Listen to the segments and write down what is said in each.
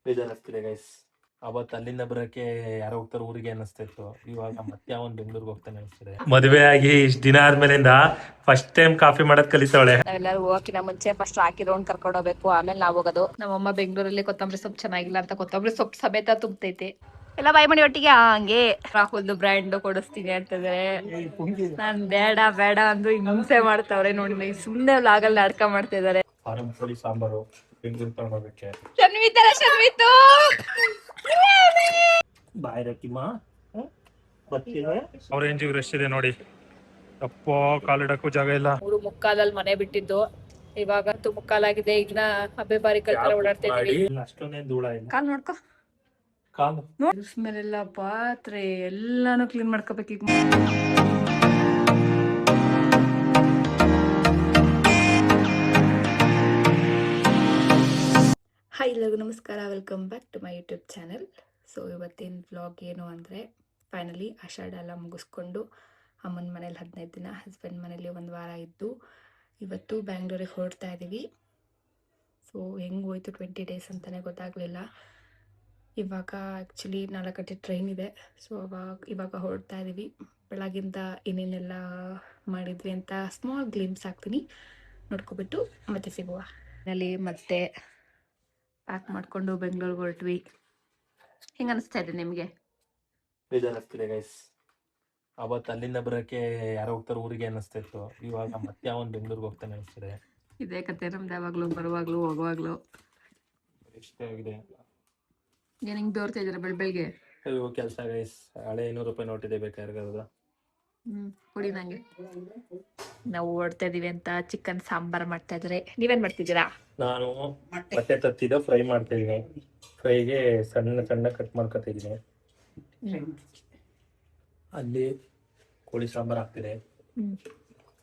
ಬೇಜಾರಾಗ್ತಿದೆ ಗೈಸ್. ಅವತ್ತು ಅಲ್ಲಿಂದ ಬರೋಕೆ ಯಾರೋ ಹೋಗ್ತಾರೆ ಊರಿಗೆ ಅನ್ನಿಸ್ತಾ ಇತ್ತು. ಇವಾಗ ಮತ್ತೆ ಅವನ್ ಬೆಂಗಳೂರಿಗೆ ಹೋಗ್ತಾನೆ ಅನಿಸ್ತಿದೆ. ಮದುವೆ ಆಗಿ ಇಷ್ಟ ದಿನ ಆದ್ಮೇಲಿಂದ ಫಸ್ಟ್ ಟೈಮ್ ಕಾಫಿ ಮಾಡೋದ್ ಕಲಿತಾವಳೆ. ನಾವೆಲ್ಲರೂ ಹೋಗಕ್ಕಿಂತ ಮುಂಚೆ ಫಸ್ಟ್ ರಾಕಿ ರೌಂಡ್ ಕರ್ಕೊಂಡು ಹೋಗ್ಬೇಕು, ಆಮೇಲೆ ನಾವು ಹೋಗೋದು. ನಮ್ಮಮ್ಮ ಬೆಂಗಳೂರಲ್ಲಿ ಕೊತ್ತಂಬರಿ ಸೊಪ್ಪು ಚೆನ್ನಾಗಿಲ್ಲ ಅಂತ ಕೊತ್ತಂಬರಿ ಸೊಪ್ಪು ಸಮೇತ ತುಂಬತೈತೆ. ಎಲ್ಲ ಬಾಯ್ಮಣಿ ಒಟ್ಟಿಗೆ ಹಂಗೆ ರಾಹುಲ್ದು ಬ್ರ್ಯಾಂಡ್ ಕೊಡಿಸ್ತೀನಿ ಅಂತಂದ್ರೆ ನಾನ್ ಬೇಡ ಬೇಡ ಅಂದ್ರು ಹಿಂಸೆ ಮಾಡ್ತಾವ್ರೆ ನೋಡಿ. ಸುಮ್ನೆ ಲಾಗಲ್ಲಿ ನಾಟಕ ಮಾಡ್ತಾ ಇದಾರೆ. ಫಾರಂ ಕೋಳಿ ಸಾಂಬಾರು ಬೆಂಗಳೂರು ತಗೊಂಡೋಗಕ್ಕೆ. ಬಾಯ್ ರಕಿಮ್ಮ ಬರ್ತೀನಿ. ಆರೆಂಜ್ ರಶ್ ಇದೆ ನೋಡಿ. ಅಪ್ಪ ಕಾಲಿಡಕ್ಕೂ ಜಾಗ ಇಲ್ಲ. 3:45 ಮನೆ ಬಿಟ್ಟಿದ್ದು, ಇವಾಗ 10:45 ಇನ್ನ ಹಬ್ಬೆ ಬಾರಿ ಕಲ್ತರ ಓಡಾಡ್ತಾ ಇದೀವಿ. ಅಷ್ಟೊಂದೇ ಧೂಳ ಇಲ್ಲ. ಕಾಲ್ ನೋಡ್ಕೊ, ಕಾಲು ಸ್ಮೆಲ್ಲ ಪಾತ್ರೆ ಎಲ್ಲಾನು ಕ್ಲೀನ್ ಮಾಡ್ಕೋಬೇಕು ಈಗ. ಹಾಯ್ ಎಲ್ಲರಿಗೂ ನಮಸ್ಕಾರ, welcome back to my YouTube channel. So ಇವತ್ತಿನ ವ್ಲಾಗ್ ಏನು ಅಂದರೆ, ಫೈನಲಿ ಆಷಾಢ ಎಲ್ಲ ಮುಗಿಸ್ಕೊಂಡು ಅಮ್ಮನ ಮನೇಲಿ 15 ದಿನ, ಹಸ್ಬೆಂಡ್ ಮನೇಲಿ 1 ವಾರ ಇದ್ದು ಇವತ್ತು ಬ್ಯಾಂಗ್ಳೂರಿಗೆ ಹೊರಡ್ತಾ ಇದ್ದೀವಿ. ಸೊ ಹೆಂಗೆ ಹೋಯ್ತು 20 ಡೇಸ್ ಅಂತಲೇ ಗೊತ್ತಾಗಲಿಲ್ಲ. ಇವಾಗ ಆ್ಯಕ್ಚುಲಿ 4 ಗಂಟೆ ಟ್ರೈನ್ ಇದೆ. ಸೊ ಇವಾಗ ಹೊರಡ್ತಾ ಇದ್ದೀವಿ. ಬೆಳಗಿಂದ ಏನೇನೆಲ್ಲ ಮಾಡಿದ್ವಿ ಅಂತ ಸ್ಮಾಲ್ ಗ್ಲಿಮ್ಸ್ ಹಾಕ್ತೀನಿ, ನೋಡ್ಕೊಬಿಟ್ಟು ಮತ್ತೆ ಸಿಗುವ. ಅಲ್ಲಿ ಮತ್ತೆ ಪ್ಯಾಕ್ ಮಾಡಿಕೊಂಡು ಬೆಂಗಳೂರಿಗೆ ಹೊರಟ್ವಿ. ಹೆಂಗೆ ಅನಿಸ್ತಾ ಇದೆ ನಿಮಗೆ? ಬೇಜಾರಾಗ್ತಿದೆ ಗೈಸ್. ಅವತ್ತು ಅಲ್ಲಿಂದ ಬರೋಕೆ ಯಾರೋ ಹೋಗ್ತಾರೆ ಊರಿಗೆ ಅನ್ನಿಸ್ತಾ ಇತ್ತು. ಇವಾಗ ಮತ್ತೆ ಅವನ್ ಬೆಂಗಳೂರಿಗೆ ಹೋಗ್ತಾನೆ ಅನಿಸ್ತಿದೆ. ಇದೇ ಕತೆ ನಮ್ದು, ಯಾವಾಗಲೂ ಬರುವಾಗಲೂ ಹೋಗುವಾಗಲೂ ಇಷ್ಟೇ ಆಗಿದೆ. ಏನು ಹಿಂಗೆ ದೋರ್ತಾ ಇದ್ದಾರೆ ಬೆಳಗ್ಗೆ? ಅಯ್ಯೋ ಕೆಲಸ ಗೈಸ್. ಹಳೆ 200 ರೂಪಾಯಿ ನೋಟ್ ಇದೆ, ಬೇಕಾಗಿರೋದು. ಕೊಡಿ ನಂಗೆ. ನಾವು ಓಡ್ತಾ ಇದೀವಿ ಅಂತ ಚಿಕನ್ ಸಾಂಬಾರ್ ಮಾಡ್ತಾ ಇದ್ದಾರೆ. ನೀವೇನ್ ಮಾಡ್ತಿದ್ದೀರಾ? ನಾನು ಮತ್ತೆ ತತ್ತಿದ ಫ್ರೈ ಮಾಡ್ತಾ ಇದೀನಿ. ಫ್ರೈಗೆ ಸಣ್ಣ ಸಣ್ಣ ಕಟ್ ಮಾಡ್ಕೊತಾ ಇದೀನಿ. ಅಲ್ಲಿ ಕೋಳಿ ಸಾಂಬಾರ್ ಹಾಕ್ತಿದೆ.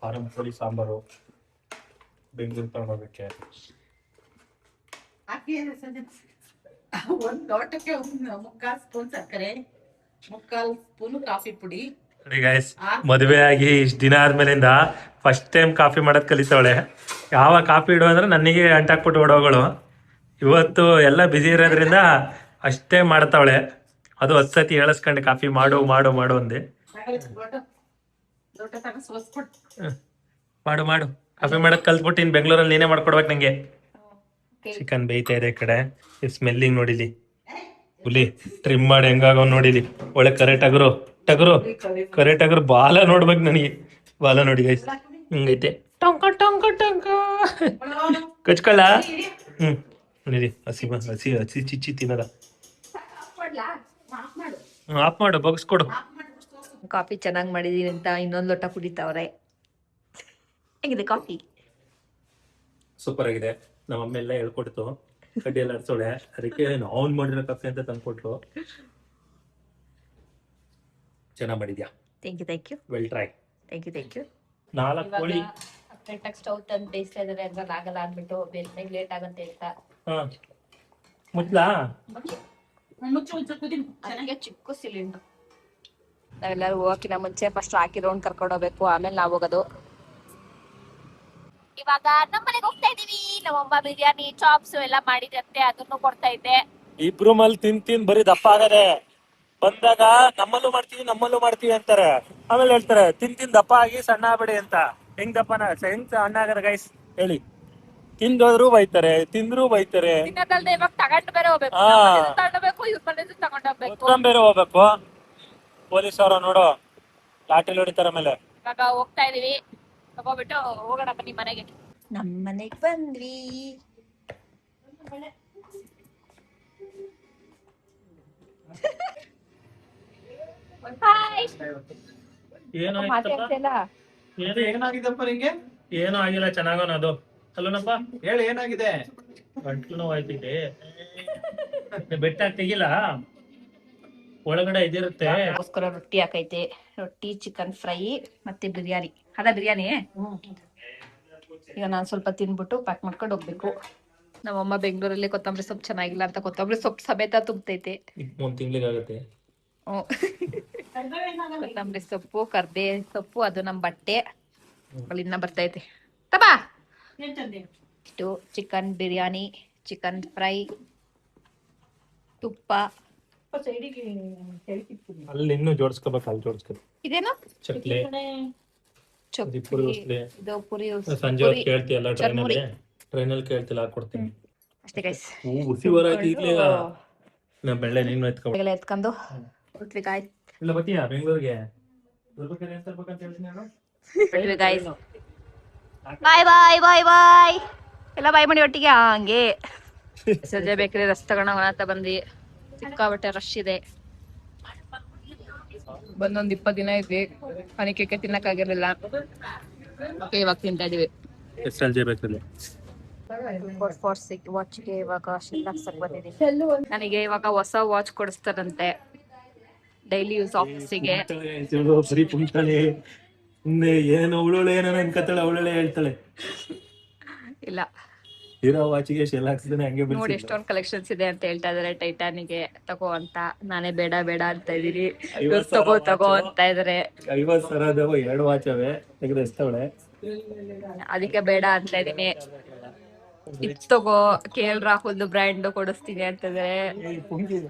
ಫಾರಂ ಕೋಳಿ ಸಾಂಬಾರು ಬೆಂಗಳೂರು ತಗೊಂಡೋಗಕ್ಕೆ. ಒಂದು ಲೋಟಕ್ಕೆ 3/4 ಸ್ಪೂನ್ ಸಕ್ಕರೆ, 3/4 ಸ್ಪೂನ್ ಕಾಫಿ ಪುಡಿ. ಗೈಸ್, ಮದುವೆ ಆಗಿ ಇಷ್ಟ ದಿನ ಆದ್ಮೇಲಿಂದ ಫಸ್ಟ್ ಟೈಮ್ ಕಾಫಿ ಮಾಡೋದ್ ಕಲಿತಾವಳೆ. ಯಾವ ಕಾಫಿ ಇಡು ಅಂದ್ರೆ ನನಗೆ ಅಂಟಾಕ್ಬಿಟ್ಟು ಓಡೋಗಳು. ಇವತ್ತು ಎಲ್ಲ ಬಿಸಿ ಇರೋದ್ರಿಂದ ಅಷ್ಟೇ ಮಾಡ್ತಾವಳೆ. ಅದು 10 ಸತಿ ಹೇಳಿಸ್ಕೊಂಡು ಕಾಫಿ ಮಾಡು ಮಾಡು ಮಾಡು ಅಂದೆ. ಮಾಡು ಮಾಡು ಕಾಫಿ ಮಾಡೋದ್ ಕಲ್ತ್ಬಿಟ್ಟು ಇನ್ ಬೆಂಗಳೂರಲ್ಲಿ ನೀನೇ ಮಾಡ್ಕೊಡ್ಬೇಕು ನಂಗೆ. ಚಿಕನ್ ಬೇಯ್ತಾ ಇದೆ ಈ ಕಡೆ. ಸ್ಮೆಲ್ಲಿಂಗ್ ನೋಡಿಲಿ, ಹುಲಿ ಟ್ರಿಮ್ ಮಾಡಿ ಹೆಂಗಾಗೋ ನೋಡಿಲಿ. ಒಳ್ಳೆ ಕರೆಕ್ಟ್ ಟಗರು ಕರೆಕ್ಟ್ ಟಗರು ಬಾಲ ನೋಡ್ಬೇಕು ನನಗೆ. ಬಾಲ ನೋಡಿ ಗೈಸ್, ಹಿಂಗೈತೆ. ಟೊಂಕ ಟೊಂಕ ಟೊಂಕ ಕಚ್ಕೊಳ್ಳ. ನೋಡಿರಿ, ಹಸಿ ಹಸಿ ಹಸಿ ಚಿಚ್ಚಿ ತಿನ್ನದ. ಆಫ್ ಮಾಡು, ಬಗ್ಸ್ಕೊಡು. ಕಾಫಿ ಚೆನ್ನಾಗಿ ಮಾಡಿದೀನಿ ಅಂತ ಇನ್ನೊಂದು ಲೋಟ ಕುಡಿತಾವ್ರೆ. ಹೇಗಿದೆ ಕಾಫಿ? ಸೂಪರ್ ಆಗಿದೆ. ನಮ್ಮ ಅಮ್ಮ ಎಲ್ಲ ಹೇಳ್ಕೊಡ್ತು, ಕಡ್ಡಿ ಎಲ್ಲ ಆಡ್ಸೋಳೆ. ಅದಕ್ಕೆ ಅವ್ನ್ ಮಾಡಿರೋ ಕಾಫಿ ಅಂತ ತಂದ್ಕೊಟ್ರು. ಚೆನ್ನಾಗಿ ಮಾಡಿದ್ಯಾ? Thank you. Well try. Thank you. 4 ಕೋಳಿ ಕರೆಕ್ಟಾಗಿ ಸ್ಟವ್ ತಂದು ಬೇಯಿಸ್ತಾ ಇದ್ದಾರೆ. ಅದ್ರಲ್ಲಿ ಆಗಲ್ಲ ಅಂದ್ಬಿಟ್ಟು ಬೇಯಿಸ್ದಾಗ ಲೇಟ್ ಆಗುತ್ತೆ ಅಂತ ಮುಚ್ಲಾ ಅದಕ್ಕೆ ಚಿಕ್ಕ ಸಿಲಿಂಡರ್. ನಾವೆಲ್ಲರೂ ಹೋಗಕ್ಕಿಂತ ಮುಂಚೆ ಫಸ್ಟ್ ರಾಕಿ ರೌಂಡ್ ಕರ್ಕೊಂಡು ಹೋಗ್ಬೇಕು, ಆಮೇಲೆ ನಾವು ಹೋಗೋದು. ಇವಾಗ ನಮ್ಮ ಮನೆಗೆ ಹೋಗ್ತಾ ಇದೀವಿ. ನಮ್ಮಮ್ಮ ಬಿರಿಯಾನಿ ಚಾಪ್ಸ್ ಎಲ್ಲ ಮಾಡಿದಂತೆ, ಅದನ್ನು ಕೊಡ್ತಾ ಇದ್ದೆ. ಇಬ್ರು ಮಲ್ ತಿನ್ ಬರೀ ದಪ್ಪ ಆಗದೆ. ಬಂದಾಗ ನಮ್ಮಲ್ಲೂ ಮಾಡ್ತೀವಿ ಅಂತಾರೆ. ಆಮೇಲೆ ಹೇಳ್ತಾರೆ ತಿನ್ ದಪ್ಪ ಆಗಿ ಸಣ್ಣ ಆಗ್ಬೇಡಿ ಅಂತ. ಹೆಂಗ್ ದಪ್ಪನ ಹೆಂಗ್ ಸಣ್ಣ ಆಗದ ಗೈಸ್ ಹೇಳಿ? ತಿಂದೋದ್ರು ಬೈತಾರೆ, ತಿಂದ್ರು ಬೈತಾರೆ. ತಿನ್ನೋದಲ್ದೆ ಇವಾಗ ತಗೊಂಡು ಬೇರೆ ಹೋಗ್ಬೇಕು, ತಗೊಂಡೋಗ್ಬೇಕು, ಇವ್ರ ಮನೆದು ತಗೊಂಡೋಗ್ಬೇಕು, ಬೇರೆ ಹೋಗ್ಬೇಕು. ಪೊಲೀಸ್ ಅವರು ನೋಡು ಲಾಠಿ ಹೊಡಿತಾರ ಮೇಲೆ. ಇವಾಗ ಹೋಗ್ತಾ ಇದೀವಿ, ತಗೋಬಿಟ್ಟು ಹೋಗೋಣ ಬನ್ನಿ ಮನೆಗೆ. ನಮ್ಮ ಮನೆಗೆ ಬಂದ್ವಿ. ಏನಾಗಿದಪ್ಪ ನಿಂಗೆ? ಏನೂ ಆಗಿಲ್ಲ, ಚೆನ್ನಾಗೋಣ. ಅದು ಅಲ್ಲನಪ್ಪ ಹೇಳಿ, ಏನಾಗಿದೆ? ಗಂಟ್ಲು ನೋವಾಯ್ತಿದೆ. ಬೆಟ್ಟ ತೆಗಿಲ್ಲ, ಒಳಗಡೆ ಇದಿರುತ್ತೆ. ಅದಕ್ಕೋಸ್ಕರ ರೊಟ್ಟಿ ಹಾಕೈತೆ. ರೊಟ್ಟಿ, ಚಿಕನ್ ಫ್ರೈ ಮತ್ತೆ ಬಿರಿಯಾನಿ. ಅದ ಬಿರಿಯಾನಿ. ಈಗ ನಾನು ಸ್ವಲ್ಪ ತಿನ್ಬಿಟ್ಟು ಪ್ಯಾಕ್ ಮಾಡ್ಕೊಂಡು ಹೋಗ್ಬೇಕು. ನಮ್ಮಮ್ಮ ಬೆಂಗಳೂರಲ್ಲಿ ಕೊತ್ತಂಬರಿ ಸೊಪ್ಪು ಚೆನ್ನಾಗಿಲ್ಲ ಅಂತ ಕೊತ್ತಂಬರಿ ಸೊಪ್ಪು ಸಮೇತ ತುಂಬತೈತೆ. 1 ತಿಂಗಳಿಗಾಗುತ್ತೆ. ಕೊತ್ತಂಬರಿ ಸೊಪ್ಪು, ಕರ್ಬೇ ಸೊಪ್ಪು, ಅದು ನಮ್ಮ ಬಟ್ಟೆ ಅಲ್ಲಿಂದ ಬರ್ತೈತೆ. ತಬಾ ಚಿಕನ್ ಬಿರಿಯಾನಿ, ಚಿಕನ್ ಫ್ರೈ, ತುಪ್ಪ. ಸೈಡಿಗೆ ಅಲ್ಲಿ ಇನ್ನೂ ಜೋಡಿಸ್ಕೋಬೇಕು, ಅಲ್ಲಿ ಜೋಡಿಸ್ಕೋಬೇಕು. ಇದೇನು ಚಕ್ಲಿ, ಚಕ್ಲಿ, ಪುರಿ ಉಸ್ಲಿ. ಇದು ಪುರಿ ಸಂಜೆ ಹೊತ್ತು ಕೇಳ್ತೀಯಲ್ಲ ಟ್ರೈನಲ್ಲಿ ಕೇಳ್ತಿಲ್ಲ, ಹಾಕೊಡ್ತೀನಿ. ಅಷ್ಟೇ ಗೈಸ್. ಹುಸಿ ಬರ ಆಯ್ತು ಈಗಲೇ. ನಾ ಬೆಳ್ಳೆ ನೀನು ಎತ್ಕೊಂಡು ಎತ್ಕೊಂಡು ಹೊರಟ್ವಿ ಗಾಯ್ಸ್. ಇಲ್ಲ ಬತ್ತೀಯಾ ಬೆಂಗಳೂರಿಗೆ? ಬಾಯ್ ಬಾಯ್ ಬಾಯ್ ಬಾಯ್ ಎಲ್ಲ ಬಾಯ್ ಮಾಡಿ ಒಟ್ಟಿಗೆ ಹಂಗೆ. ಸಂಜೆ ಬೇಕ್ರಿ ರಸ್ತೆ ತಗೋಣ ಅಂತ ಬಂದ್ವಿ. ಸಿಕ್ಕಾಬಟ್ಟೆ ರಶ್ ಇದೆ. ಬಂದೊಂದ್ 20 ದಿನ ಇದ್ವಿ, ಅನಿಕೆ ತಿನ್ನಕ್ಕಾಗಿರ್ಲಿಲ್ಲ. ಓಕೆ, ಇವಾಗ ತಿಂತಾ ಇದೀವಿ. ಎಷ್ಟಲ್ಲಿ ಬೇಕಲ್ಲ ವಾಚ್ಗೆ ಇವಾಗ ಬಂದಿದ್ದೀನಿ. ನನಗೆ ಇವಾಗ ಹೊಸ ವಾಚ್ ಕೊಡಿಸ್ತಾರಂತೆ, ಡೈಲಿ ಯೂಸ್ ಆಫೀಸಿಗೆ. ಬರೀ ಪುಂಕ್ತಾಳೆ, ಏನು ಅವಳೊಳೆ ಏನೋ ಅನ್ಕತ್ತಾಳೆ, ಅವಳೊಳೆ ಹೇಳ್ತಾಳೆ. ಇಲ್ಲ, ಇರೋ ವಾಚಿಗೆ ಶೆಲ್ ಹಾಕ್ಸಿದಾನೆ ಹಂಗೆ ನೋಡಿ ಎಷ್ಟೊಂದು ಕಲೆಕ್ಷನ್ಸ್ ಇದೆ ಅಂತ ಹೇಳ್ತಾ ಇದಾರೆ ಟೈಟಾನಿಗೆ ತಗೋ ಅಂತ. ನಾನೇ ಬೇಡ ಬೇಡ ಅಂತ ಇದೀನಿ. ತಗೋ ಅಂತ ಇದಾರೆ. 50,000 2 ವಾಚ್ ಅವೆ, ತೆಗೆದು ಎಷ್ಟವಳೆ, ಅದಕ್ಕೆ ಬೇಡ ಅಂತ ಇದೀನಿ. ಇದ್ ತಗೋ, KL ರಾಹುಲ್ ಬ್ರ್ಯಾಂಡ್ ಕೊಡಿಸ್ತೀನಿ ಅಂತಂದ್ರೆ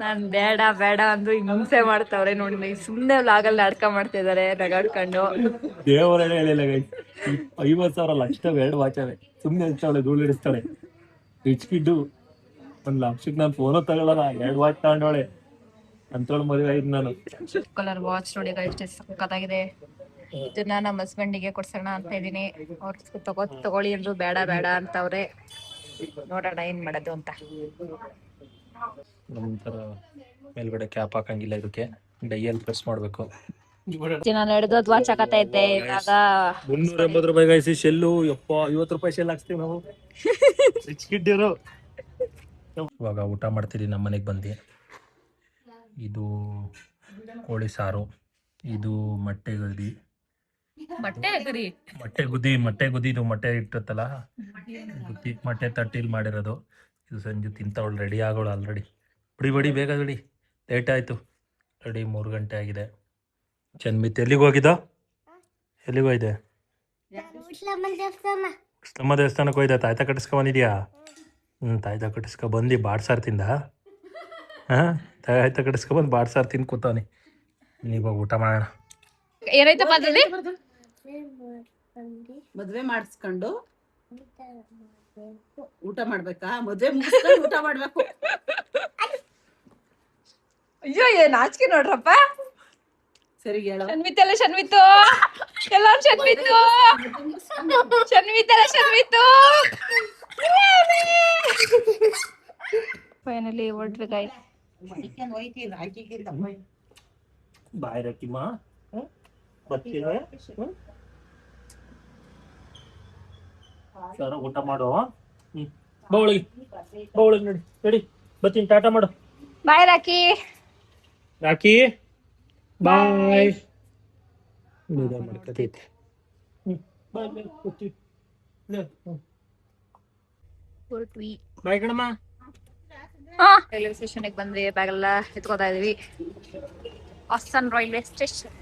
ನಾನ್ ಬೇಡ ಬೇಡ ಅಂದ್ರು ಹಿಂಸೆ ಮಾಡ್ತಾವ್ರೆ. ನೋಡಿ ಸುಮ್ನೆ ಲಾಗಲ್ಲಿ ನಾಟಕ ಮಾಡ್ತಾ ಇದಾರೆ ನಗಾಡ್ಕೊಂಡು. ದೇವರೇ ಹೇಳಿಲ್ಲ 50,000 ಲಕ್ಷ 2 ವಾಚ್ ಅವೆ. ಸುಮ್ನೆ ಇರ್ತಾವಳೆ, ಧೂಳು ಹಿಡಿಸ್ತಾಳೆ. ರಿಚ್ ಕಿಡ್ಡು. 1 ಲಕ್ಷಕ್ಕೆ ನಾನು ಫೋನು ತಗೊಳ್ಳಲ್ಲ, 2 ವಾಚ್ ತಗೊಂಡವಳೆ ಅಂತೇಳಿ ಮದುವೆ ಆಯ್ತು ನಾನು. ಕಲರ್ ವಾಚ್ ನೋಡಿ ಎಷ್ಟು ಸಕ್ಕತ್ತಾಗಿದೆ. ಇದನ್ನ ನಮ್ಮ ಹಸ್ಬೆಂಡಿಗೆ ಕೊಡ್ಸೋಣ ಅಂತ ಇದೀನಿ. ಅವ್ರು ತಗೊಳ್ಳಿ ಅಂದ್ರು ಬೇಡ ಬೇಡ ಅಂತವ್ರೆ. ನೋಡೋಣ ಏನ್ ಮಾಡೋದು ಅಂತ. ನಂತರ ಮೇಲ್ಗಡೆ ಕ್ಯಾಪ್ ಹಾಕಂಗಿಲ್ಲ, ಇದಕ್ಕೆ ಡೈಯಲ್ಲಿ ಪ್ರೆಸ್ ಮಾಡ್ಬೇಕು. ನಾನು ಹಿಡಿದೋದ್ ವಾಚ್ ಹಾಕತೈತೆ ಇವಾಗ. 380 ರೂಪಾಯಿ ಗಾಯಿಸಿ ಶೆಲ್ಲು. ಯಪ್ಪ, 50 ರೂಪಾಯಿ ಶೆಲ್ ಹಾಕ್ಸ್ತೀವಿ ನಾವು, ರಿಚ್ ಕಿಡ್ಡಿರು. ಇವಾಗ ಊಟ ಮಾಡ್ತೀರಿ ನಮ್ಮ ಮನೆಗೆ ಬಂದು. ಇದು ಕೋಳಿ ಸಾರು, ಇದು ಮೊಟ್ಟೆ ಗುದ್ದಿ, ಇದು ಮೊಟ್ಟೆ ಇಟ್ಟತ್ತಲ್ಲ ಗುದ್ದಿ, ಮೊಟ್ಟೆ ತಟ್ಟಿಲ್ ಮಾಡಿರೋದು. ಇದು ಸಂಜೆ ತಿಂತವಳು, ರೆಡಿ ಆಗೋಳು ಆಲ್ರೆಡಿ. ಬಡಿ ಬೇಗ ಬಿಡಿ, ಲೇಟ್ ಆಯಿತು. ರೆಡಿ 3 ಗಂಟೆ ಆಗಿದೆ. ಚನ್ಮಿತ್ ಎಲ್ಲಿಗೆ ಹೋಗಿದ್ದ? ಎಲ್ಲಿಗೆ ಹೋಯ್ದೆ? ಉಸ್ಲಮ್ಮ ದೇವಸ್ಥಾನಕ್ಕೆ ಹೋಯ್ದ. ತಾಯ್ತ ಕಟ್ಟಿಸ್ಕೊಂಬಂದಿದ್ಯಾ? ತಾಯ್ತ ಕಟ್ಟಿಸ್ಕೊಬಂದು ಬಾಡ್ಸಾರು ತಿಂದ. ಹಾಂ, ತಾಯ್ತ ಕಟ್ಟಿಸ್ಕೊಬಂದು ಬಾಡ್ಸಾರು ತಿಂದು ಕೂತವನಿ. ಇವಾಗ ಊಟ ಮಾಡೋಣ. ಏನಾಯ್ತಪ್ಪ ಅದ್ರಲ್ಲಿ? ಮದ್ವೆ ಮಾಡಿಸ್ಕೊಂಡು ಊಟ ಮಾಡ್ಬೇಕಾ? ಮದ್ವೆ ಮುಗಿಸ್ಕೊಂಡು ಊಟ ಮಾಡ್ಬೇಕು. ಅಯ್ಯೋ, ನಾಚಿಕೆ ನೋಡ್ರಪ್ಪ. ಸರಿ ಹೇಳ. ಶನ್ವಿತ್ ಎಲ್ಲ ಶನ್ವಿತ್ತು, ಎಲ್ಲ ಶನ್ವಿತ್ತು, ಫೈನಲಿ ಹೊರಟ್ವಿ ಗಾಯ್ಸ್. ಬಾಯ್ ರಕಿಮಾ ಬರ್ತೀನಿ. ಸರ ಊಟ ಮಾಡು. ಬೌಳಿಗೆ ನೋಡಿ, ರೆಡಿ ಬರ್ತೀನಿ. ಟಾಟಾ ಮಾಡು. ಬಾಯ್ ರಾಕಿ. ಬಾಯ್. ಬಾಯ್ ಕಣಮ್ಮ. ರೈಲ್ವೆ ಸ್ಟೇಷನ್ಗೆ ಬಂದ್ವಿ, ಬ್ಯಾಗ್ ಎಲ್ಲ ಎತ್ಕೋತಾ ಇದೀವಿ. Hassan railway station.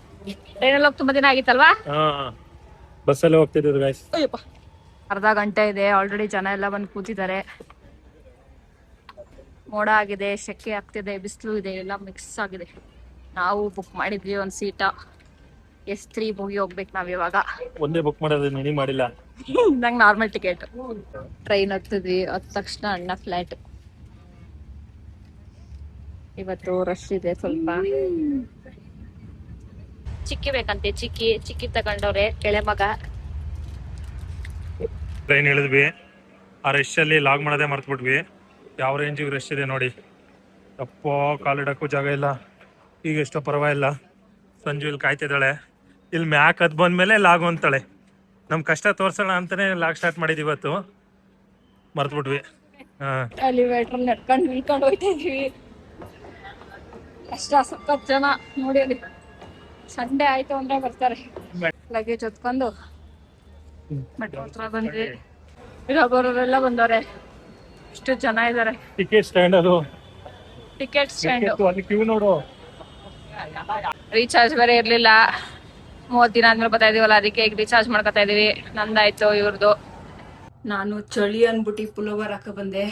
ಟ್ರೈನಲ್ಲಿ ಹೋಗಿ ತುಂಬಾ ದಿನ ಆಗಿತ್ತಲ್ವಾ? ಬಸ್ಸಲ್ಲಿ ಹೋಗ್ತಿದ್ರು ಗಾಯ್ಸ್. ಅಯ್ಯಪ್ಪ, ಅರ್ಧ ಗಂಟೆ ಇದೆ. ಆಲ್ರೆಡಿ ಜನ ಎಲ್ಲ ಬಂದು ಕೂತಿದ್ದಾರೆ. ಮೋಡ ಆಗಿದೆ, ಸೆಕೆ ಆಗ್ತಿದೆ, ಬಿಸಿಲು ಇದೆ, ಎಲ್ಲ ಮಿಕ್ಸ್ ಆಗಿದೆ. ನಾವು ಬುಕ್ ಮಾಡಿದ್ವಿ ಒಂದು ಸೀಟ. S3 ಹೋಗಿ ಹೋಗ್ಬೇಕು ನಾವ್ ಇವಾಗ. ಒಂದೇ ಬುಕ್ ಮಾಡೋದು, ನನಗೆ ಮಾಡಿಲ್ಲ. ನಂಗೆ ನಾರ್ಮಲ್ ಟಿಕೆಟ್. ಟ್ರೈನ್ ಹತ್ತಿದ್ವಿ, ಹತ್ತ ತಕ್ಷಣ ಅಣ್ಣ ಫ್ಲೈಟ್. ಇವತ್ತು ರಶ್ ಇದೆ ಸ್ವಲ್ಪ. ಚಿಕ್ಕಿ ಬೇಕಂತೆ, ಚಿಕ್ಕಿ ತಗೊಂಡವ್ರೆ ಕೆಳೆ ಮಗ. ಟ್ರೈನ್ ಇಳಿದ್ವಿ. ಆ ರಶಲ್ಲಿ ಲಾಗ್ ಮಾಡೋದೇ ಮರ್ತ್ಬಿಟ್ವಿ. ಯಾವ ರೇಂಜಿಗೆ ರಶ್ ಇದೆ ನೋಡಿ. ಅಪ್ಪ, ಕಾಲಿಡಕ್ಕೂ ಜಾಗ ಇಲ್ಲ. ಈಗ ಎಷ್ಟೋ ಪರವಾಗಿಲ್ಲ. ಸಂಜು ಇಲ್ಲಿ ಕಾಯ್ತಿದ್ದಾಳೆ. ಇಲ್ಲಿ ಮ್ಯಾಕ್ ಹತ್ ಬಂದ್ಮೇಲೆ ಲಾಗು ಅಂತಾಳೆ. ನಮ್ಮ ಕಷ್ಟ ತೋರ್ಸೋಣ ಅಂತಾನೆ ಲಾಗ್ ಸ್ಟಾರ್ಟ್ ಮಾಡಿದ್ವಿ. ಇವತ್ತು ಮರ್ತ್ಬಿಟ್ವಿ. ಎಲಿವೇಟರ್ ನಡ್ಕೊಂಡು ಇಳ್ಕೊಂಡು ಹೋಯ್ತಾ ಇದ್ವಿ. ಕಷ್ಟ, ಸಖತ್ ಜನ ನೋಡಿ. ಅಲ್ಲಿ ಸಂಡೇ ಆಯ್ತು ಅಂದ್ರೆ ಬರ್ತಾರೆ. ಲಗೇಜ್ ಹೊತ್ಕೊಂಡು ಮೆಟ್ರೋ ಹತ್ರ ಬಂದ್ವಿ. ಬರೋರೆಲ್ಲ ಬಂದವ್ರೆ, ಇಷ್ಟು ಜನ ಇದಾರೆ. ಟಿಕೆಟ್ ಸ್ಟ್ಯಾಂಡ್, ಅದು ಟಿಕೆಟ್ ಸ್ಟ್ಯಾಂಡ್. ಕ್ಯೂ ನೋಡು. ರೀಚಾರ್ಜ್ ಬೇರೆ ಇರ್ಲಿಲ್ಲ. 30 ದಿನ ಆದ್ಮೇಲೆ ಬರ್ತಾ ಇದೀವಲ್ಲ, ಅದಕ್ಕೆ ಈಗ ರೀಚಾರ್ಜ್ ಮಾಡ್ಕೊತಾ ಇದೀವಿ. ನಂದಾಯ್ತು, ಇವ್ರದ್ದು. ನಾನು ಚಳಿ ಅನ್ಬಿಟ್ಟು ಪುಲೋವರ್ ಹಾಕ ಬಂದೆ.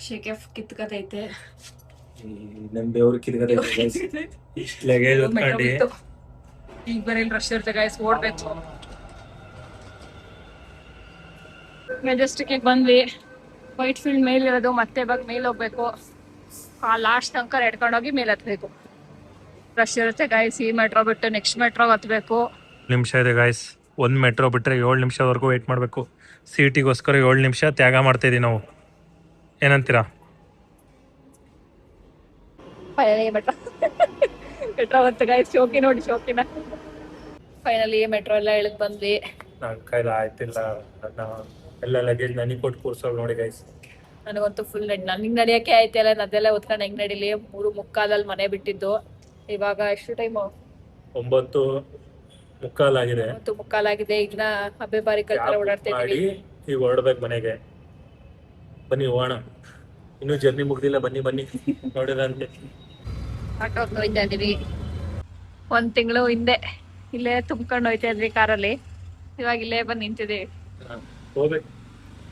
ಶೆಕೆ ಕಿತ್ಕತೈತೆ. ನಮ್ ದೇವ್ರ ಕಿರ್ಗದೆ ಇಷ್ಟು ಲಗೇಜ್ ಹೊತ್ಕೊಂಡು ಈಗ ಬರೀ ರಶ್ ಇರುತ್ತೆ ಗೈಸ್, ಓಡ್ಬೇಕು. ಮೆಜೆಸ್ಟಿಕ್ ಬಂದ್ವಿ, ವೈಟ್ ಫೀಲ್ಡ್ ಮೇಲೆ ಇರೋದು, ಮತ್ತೆ ಇವಾಗ ಮೇಲೆ ಹೋಗ್ಬೇಕು. ಆ ಲಾಸ್ಟ್ ತನಕ ಎಡ್ಕೊಂಡೋಗಿ ಮೇಲೆ ಹತ್ಬೇಕು. ರಶ್ ಇರುತ್ತೆ ಗೈಸ್. ಈ ಮೆಟ್ರೋ ಬಿಟ್ಟು ನೆಕ್ಸ್ಟ್ ಮೆಟ್ರೋಗೆ ಹತ್ಬೇಕು. ನಿಮಿಷ ಇದೆ ಗಾಯ್ಸ್. ಒಂದು ಮೆಟ್ರೋ ಬಿಟ್ಟರೆ 7 ನಿಮಿಷವರೆಗೂ ವೆಯ್ಟ್ ಮಾಡಬೇಕು. ಸೀಟಿಗೋಸ್ಕರ 7 ನಿಮಿಷ ತ್ಯಾಗ ಮಾಡ್ತಾ ಇದೀವಿ ನಾವು. ಏನಂತೀರಾ? ಮೆಟ್ರೋ ಬಂತು ಗೈಸ್. ಶೋಕಿ ನೋಡಿ, ಶೋಕಿನ ಫೈನಲಿ ಮೆಟ್ರೋ ಎಲ್ಲ ಇಳಿದ್ ಬಂದ್ವಿ. ನನ್ನ ಕೈಲಿ ಆಯ್ತಿಲ್ಲ, ಎಲ್ಲ ಲಗೇಜ್ ನನಗೆ ಕೊಟ್ಟು ಕೂರ್ಸೋರು ನೋಡಿ ಗೈಸ್. ನನಗಂತೂ ಫುಲ್ ನನಗೆ ನಡೆಯೋಕೆ ಆಯ್ತಿಲ್ಲ. ಅದೆಲ್ಲ ಹೊತ್ಕೊಂಡು ಹೆಂಗ್ ನಡೀಲಿ. 3:45 ಮನೆ ಬಿಟ್ಟಿದ್ದು. ಇವಾಗ ಎಷ್ಟು ಟೈಮು? 9:45 ಆಗಿದೆ. 9:45 ಆಗಿದೆ. ಈಗ ಹಬ್ಬೆ ಬಾರಿ ಕಲ್ತರ ಓಡಾಡ್ತಾ ಇದೀವಿ. ಈಗ ಹೊರಡ್ಬೇಕು ಮನೆಗೆ. ಬನ್ನಿ ಹೋಗೋಣ, ಇನ್ನೂ ಜರ್ನಿ ಮುಗ್ದಿಲ್ಲ. ಬನ್ನಿ ಬನ್ನಿ ನೋಡಿದಂತೆ ಆಟೋ ಹೋಗ್ತಾ ಇದೀವಿ. 1 ತಿಂಗಳು ಹಿಂದೆ ಇಲ್ಲೇ ತುಂಬ್ಕೊಂಡು ಹೋಯ್ತಾ ಇದ್ವಿ ಕಾರಲ್ಲಿ. ಇವಾಗ ಇಲ್ಲೇ ಬಂದು ನಿಂತಿದ್ದೀವಿ. ಹೋಗ್ಬೇಕು.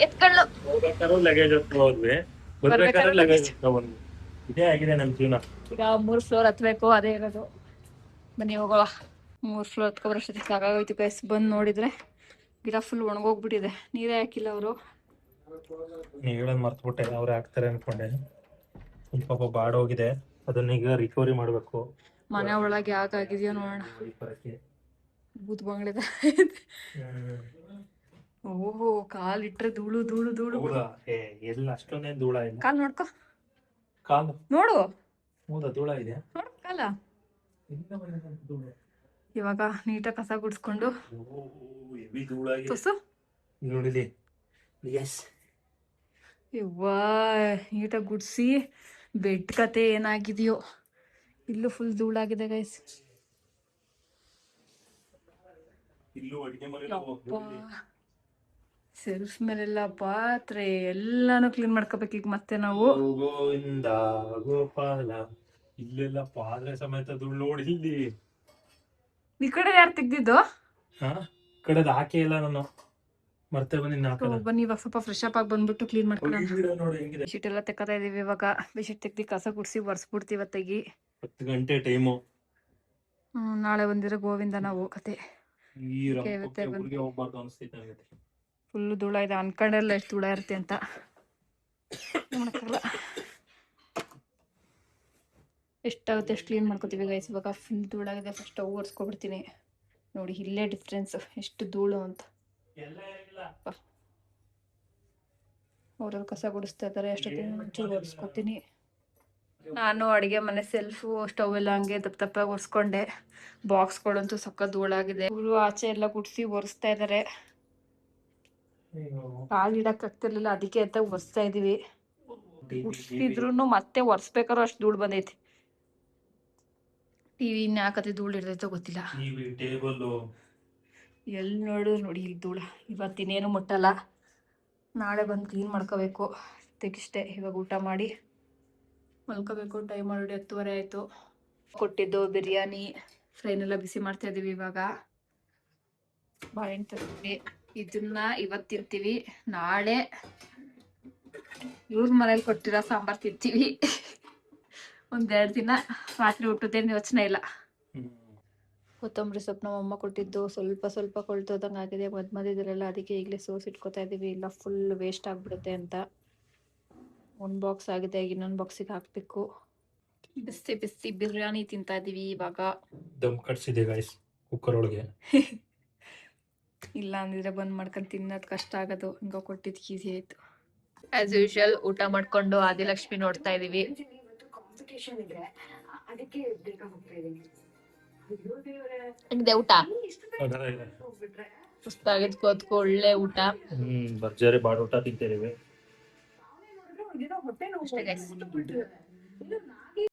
ಎತ್ಕೊಳ್ಳು. ಹೋಗ್ಬೇಕಾದ್ರೂ ಲಗೇಜ್ ಹೋದ್ವಿ, ಬರ್ಬೇಕಾದ್ರೂ ಲಗೇಜ್ ತಗೊಂಡ್ವಿ. ಇದೇ ಆಗಿದೆ ನಮ್ಮ ಜೀವನ. ಈಗ 3 ಫ್ಲೋರ್ ಹತ್ಬೇಕು, ಅದೇ ಇರೋದು. ಬನ್ನಿ ಹೋಗೋಣ. 3 ಫ್ಲೋರ್ ಹತ್ಕೊಬರೋಷ್ಟೊತ್ತಿಗೆ ಸಾಕಾಗೋಯ್ತು ಗೈಸ್. ಬಂದು ನೋಡಿದ್ರೆ ಗಿಡ ಫುಲ್ ಒಣಗೋಗ್ಬಿಟ್ಟಿದೆ. ನೀರೇ ಹಾಕಿಲ್ಲ ಅವರು. ನೀವು ಹೇಳೋದು ಮರ್ತ್ಬಿಟ್ಟೆ, ಅವ್ರು ಹಾಕ್ತಾರೆ ಅನ್ಕೊಂಡೆ. ಒಂದು ಪಾಪ ಬಾಡೋಗಿದೆ, ಅದನ್ನ ಈಗ ರಿಕವರಿ ಮಾಡಬೇಕು. ಮನೆ ಒಳಗೆ ಯಾಕಾಗಿದೆಯೋ ನೋಡೋಣ. ಬೂತ್ ಬಂಗ್ಲೆದ. ಓಹೋ, ಕಾಲಿಟ್ರೆ ಧೂಳು ಧೂಳು ಧೂಳು. ಎಲ್ಲ ಅಷ್ಟೊಂದೇನು ಧೂಳ ಇಲ್ಲ. ಕಾಲ್ ನೋಡ್ಕೊ, ಕಾಲು ನೋಡು. ಹೌದಾ, ಧೂಳ ಇದೆ ನೋಡು ಕಾಲ. ಇವಾಗ ನೀಟಾಗಿ ಕಸ ಗುಡಿಸ್ಕೊಂಡು ತುಸು ನೋಡಿಲಿ. ಎಸ್, ಇವ್ವಾ ನೀಟಾಗಿ ಗುಡಿಸಿ ಬೆಡ್ ಕತೆ ಏನಾಗಿದೆಯೋ. ಇಲ್ಲೂ ಫುಲ್ ಧೂಳಾಗಿದೆ ಗೈಸ್. ಸೆಲ್ಫ್ ಮೇಲೆಲ್ಲ ಪಾತ್ರೆ ಎಲ್ಲಾನು ಕ್ಲೀನ್ ಮಾಡ್ಕೋಬೇಕು ಈಗ ಮತ್ತೆ ನಾವು. ಗೋವಿಂದ ಗೋಪಾಲ, ಇಲ್ಲೆಲ್ಲ ಪಾತ್ರೆ ಸಮೇತ ಧೂಳು ನೋಡಿ. ಇಲ್ಲಿ ಈ ಕಡೆ ಯಾರು ತೆಗ್ದಿದ್ದು? ಕಡೆದು ಹಾಕೇ ಇಲ್ಲ ನಾನು, ಮರ್ತೆ ಬನ್ನಿ. ಬನ್ನಿ ಇವಾಗ ಸ್ವಲ್ಪ ಫ್ರೆಶ್ ಅಪ್ ಆಗಿ ಬಂದ್ಬಿಟ್ಟು ಕ್ಲೀನ್ ಮಾಡ್ಕೊಳ್ಳೋಣ. ನೋಡಿ ಹೆಂಗಿದೆ. ಬೆಡ್ಶೀಟ್ ಎಲ್ಲ ತೆಕ್ಕತಾ ಇದೀವಿ. ಇವಾಗ ಬೆಡ್ಶೀಟ್ ತೆಗ್ದು ಕಸ ಗುಡಿಸಿ ಒರೆಸ್ಬಿಡ್ತೀವಿ ಇವತ್ತಿಗೆ. 10 ಗಂಟೆ ಟೈಮು. ನಾಳೆ ಬಂದಿರೋ ಗೋವಿಂದ ನಾವು ಕತೆ. ಹೋಗ್ಬಾರ್ದು ಅನಿಸ್ತೈತೆ ನನಗೆ. ಫುಲ್ ಧೂಳ ಇದೆ. ಅನ್ಕೊಂಡೆಲ್ಲ ಎಷ್ಟು ಧೂಳ ಇರುತ್ತೆ ಅಂತ. ಎಷ್ಟಾಗುತ್ತೆ ಅಷ್ಟು ಕ್ಲೀನ್ ಮಾಡ್ಕೋತೀವಿ ಗೈಸ್. ಇವಾಗ ಫುಲ್ ಧೂಳಾಗಿದೆ. ಫಸ್ಟ್ ಸ್ಟವ್ ಒರೆಸ್ಕೊಬಿಡ್ತೀನಿ. ನೋಡಿ ಇಲ್ಲೇ ಡಿಫ್ರೆನ್ಸ್, ಎಷ್ಟು ಧೂಳು ಅಂತ. ಅವ್ರಲ್ಲಿ ಕಸ ಗುಡಿಸ್ತಾ ಇದ್ದಾರೆ, ಅಷ್ಟೊತ್ತಿಗೆ ಒರೆಸ್ಕೊತೀನಿ. ನಾನು ಅಡುಗೆ ಮನೆ ಸೆಲ್ಫು ಸ್ಟವ್ ಎಲ್ಲ ಹಂಗೆ ದಪ್ಪ ದಪ್ಪಾಗಿ ಒರೆಸ್ಕೊಂಡೆ. ಬಾಕ್ಸ್ಗಳಂತೂ ಸಕ್ಕ ಧೂಳಾಗಿದೆ. ಇವರು ಆಚೆ ಎಲ್ಲ ಗುಡಿಸಿ ಒರೆಸ್ತಾ ಇದ್ದಾರೆ. ಕಾಲು ಇಡಕ್ ಆಗ್ತಿರ್ಲಿಲ್ಲ, ಅದಕ್ಕೆ ಅಂತ ಒರೆಸ್ತಾ ಇದೀವಿ. ಗುಡಿಸಿದ್ರು ಮತ್ತೆ ಒರೆಸ್ಬೇಕಾದ್ರೂ ಅಷ್ಟು ಧೂಳು ಬಂದೈತಿ. ಟಿವಿ ಇನ್ಯಾಕತಿ ಧೂಳು ಇರ್ತೈತೋ ಗೊತ್ತಿಲ್ಲ. ಎಲ್ಲಿ ನೋಡು ನೋಡಿ ಇಲ್ಲಿ ಧೂಳ. ಇವತ್ತಿನೇನು ಮುಟ್ಟಲ್ಲ, ನಾಳೆ ಬಂದು ಕ್ಲೀನ್ ಮಾಡ್ಕೋಬೇಕು. ತೆಗಿಷ್ಟೇ. ಇವಾಗ ಊಟ ಮಾಡಿ ಮಲ್ಕೋಬೇಕು. ಟೈಮ್ ಆಲ್ರೆಡಿ 10:30 ಆಯಿತು. ಕೊಟ್ಟಿದ್ದು ಬಿರಿಯಾನಿ ಫ್ರೈನೆಲ್ಲ ಬಿಸಿ ಮಾಡ್ತಾ ಇದೀವಿ. ಇವಾಗ ಬಾಳೆಹಣ್ಣು ತರ್ತೀವಿ. ಇದನ್ನ ಇವತ್ತು ತಿಂತೀವಿ, ನಾಳೆ ಇವ್ರ ಮನೇಲಿ ಕೊಟ್ಟಿರೋ ಸಾಂಬಾರು ತಿಂತೀವಿ. 1-2 ದಿನ ರಾತ್ರಿ ಊಟದೇನು ಯೋಚನೆ ಇಲ್ಲ. ಕೊತ್ತಂಬರಿ ಸೊಪ್ಪು ನಮ್ಮ ಅಮ್ಮ ಕೊಟ್ಟಿದ್ದು ಸ್ವಲ್ಪ ಸ್ವಲ್ಪ ಕೊಳ್ತೋದಂಗೆ ಆಗಿದೆ ಮಧ್ಯದಲ್ಲೆಲ್ಲ. ಅದಕ್ಕೆ ಈಗಲೇ ಸೋಸಿಟ್ಕೋತಾ ಇದ್ದೀವಿ, ಇಲ್ಲ ಫುಲ್ ವೇಸ್ಟ್ ಆಗಿಬಿಡುತ್ತೆ ಅಂತ. 1 ಬಾಕ್ಸ್ ಆಗಿದೆ, ಇನ್ನೊಂದು ಬಾಕ್ಸಿಗೆ ಹಾಕಬೇಕು. ಬಿಸಿ ಬಿಸಿ ಬಿರಿಯಾನಿ ತಿಂತಾ ಇದೀವಿ ಇವಾಗ. ದಮ್ ಕಟ್ಸಿದೆ ಗೈಸ್ ಕುಕ್ಕರ್ ಒಳಗೆ. ಇಲ್ಲ ಅಂದಿದ್ರೆ ಬಂದ್ ಮಾಡ್ಕೊಂಡು ತಿನ್ನೋದು ಕಷ್ಟ ಆಗೋದು. ಹಿಂಗ ಕೊಟ್ಟಿದ್ದು ಈಸಿ ಆಯ್ತು. ಆಸ್ ಯೂಶುವಲ್ ಊಟ ಮಾಡ್ಕೊಂಡು ಆದಿಲಕ್ಷ್ಮಿ ನೋಡ್ತಾ ಇದೀವಿ. ಹೆಂಗಿದೆ ಊಟ? ಸುಸ್ತಾಗಿದ್ ಕೂತ್ಕೊ, ಒಳ್ಳೆ ಊಟ. ಭರ್ಜರಿ ಬಾಡ ಊಟ ತಿಂತಿದೀವಿ. ಅಷ್ಟೇ guys.